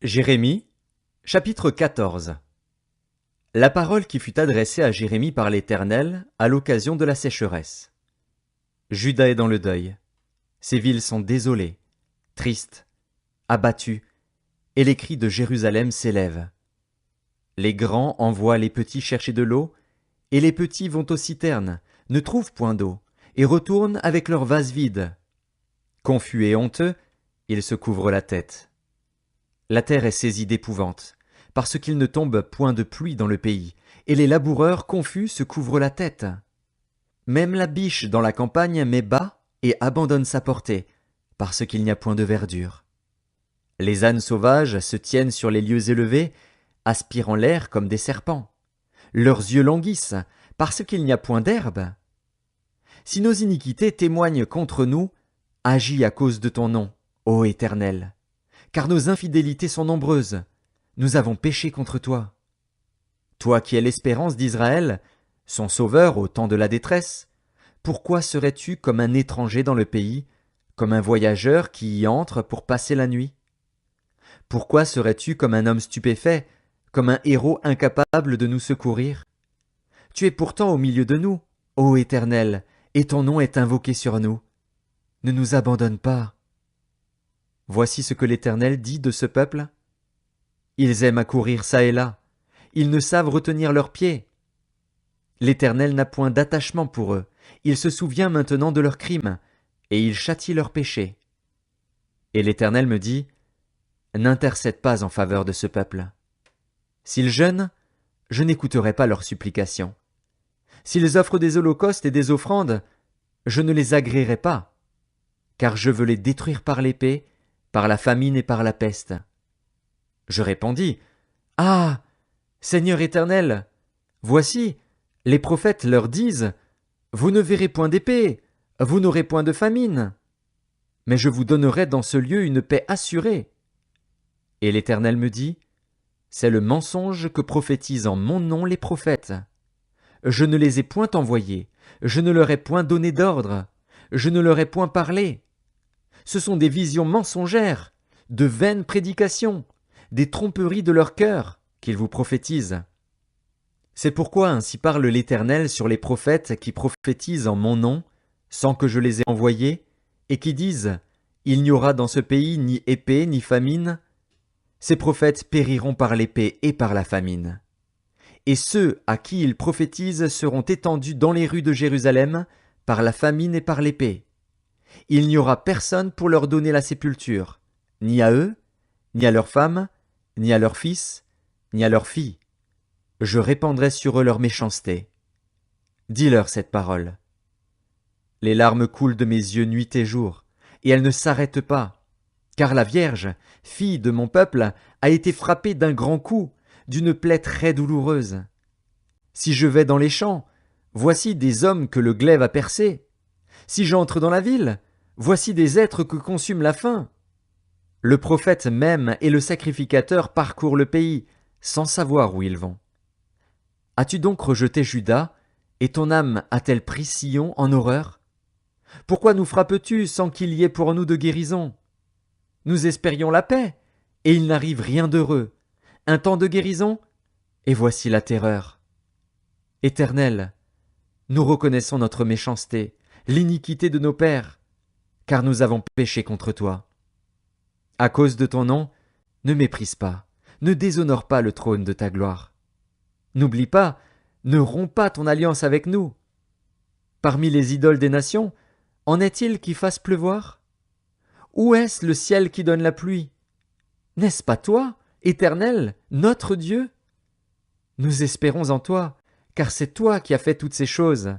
Jérémie, chapitre 14. La parole qui fut adressée à Jérémie par l'Éternel à l'occasion de la sécheresse. Juda est dans le deuil. Ses villes sont désolées, tristes, abattues, et les cris de Jérusalem s'élèvent. Les grands envoient les petits chercher de l'eau, et les petits vont aux citernes, ne trouvent point d'eau, et retournent avec leurs vases vides. Confus et honteux, ils se couvrent la tête. La terre est saisie d'épouvante, parce qu'il ne tombe point de pluie dans le pays, et les laboureurs confus se couvrent la tête. Même la biche dans la campagne met bas et abandonne sa portée, parce qu'il n'y a point de verdure. Les ânes sauvages se tiennent sur les lieux élevés, aspirant l'air comme des serpents. Leurs yeux languissent, parce qu'il n'y a point d'herbe. Si nos iniquités témoignent contre nous, agis à cause de ton nom, ô Éternel. Car nos infidélités sont nombreuses, nous avons péché contre toi. Toi qui es l'espérance d'Israël, son sauveur au temps de la détresse, pourquoi serais-tu comme un étranger dans le pays, comme un voyageur qui y entre pour passer la nuit? Pourquoi serais-tu comme un homme stupéfait, comme un héros incapable de nous secourir? Tu es pourtant au milieu de nous, ô Éternel, et ton nom est invoqué sur nous. Ne nous abandonne pas. Voici ce que l'Éternel dit de ce peuple. Ils aiment à courir çà et là, ils ne savent retenir leurs pieds. L'Éternel n'a point d'attachement pour eux, il se souvient maintenant de leurs crimes, et il châtie leurs péchés. Et l'Éternel me dit, n'intercède pas en faveur de ce peuple. S'ils jeûnent, je n'écouterai pas leurs supplications. S'ils offrent des holocaustes et des offrandes, je ne les agréerai pas, car je veux les détruire par l'épée, par la famine et par la peste. Je répondis, ah, Seigneur Éternel, voici, les prophètes leur disent, vous ne verrez point d'épée, vous n'aurez point de famine. Mais je vous donnerai dans ce lieu une paix assurée. Et l'Éternel me dit, c'est le mensonge que prophétisent en mon nom les prophètes. Je ne les ai point envoyés, je ne leur ai point donné d'ordre, je ne leur ai point parlé. Ce sont des visions mensongères, de vaines prédications, des tromperies de leur cœur qu'ils vous prophétisent. C'est pourquoi ainsi parle l'Éternel sur les prophètes qui prophétisent en mon nom, sans que je les ai envoyés, et qui disent « Il n'y aura dans ce pays ni épée ni famine ». Ces prophètes périront par l'épée et par la famine. Et ceux à qui ils prophétisent seront étendus dans les rues de Jérusalem par la famine et par l'épée. Il n'y aura personne pour leur donner la sépulture, ni à eux, ni à leurs femmes, ni à leurs fils, ni à leurs filles. Je répandrai sur eux leur méchanceté. Dis-leur cette parole. Les larmes coulent de mes yeux nuit et jour, et elles ne s'arrêtent pas, car la Vierge, fille de mon peuple, a été frappée d'un grand coup, d'une plaie très douloureuse. Si je vais dans les champs, voici des hommes que le glaive a percés. Si j'entre dans la ville, voici des êtres que consume la faim. Le prophète même et le sacrificateur parcourent le pays, sans savoir où ils vont. As-tu donc rejeté Juda, et ton âme a-t-elle pris Sion en horreur? Pourquoi nous frappes-tu sans qu'il y ait pour nous de guérison? Nous espérions la paix, et il n'arrive rien d'heureux. Un temps de guérison, et voici la terreur. Éternel, nous reconnaissons notre méchanceté, l'iniquité de nos pères, car nous avons péché contre toi. À cause de ton nom, ne méprise pas, ne déshonore pas le trône de ta gloire. N'oublie pas, ne romps pas ton alliance avec nous. Parmi les idoles des nations, en est-il qui fassent pleuvoir? Où est-ce le ciel qui donne la pluie? N'est-ce pas toi, Éternel, notre Dieu? Nous espérons en toi, car c'est toi qui as fait toutes ces choses.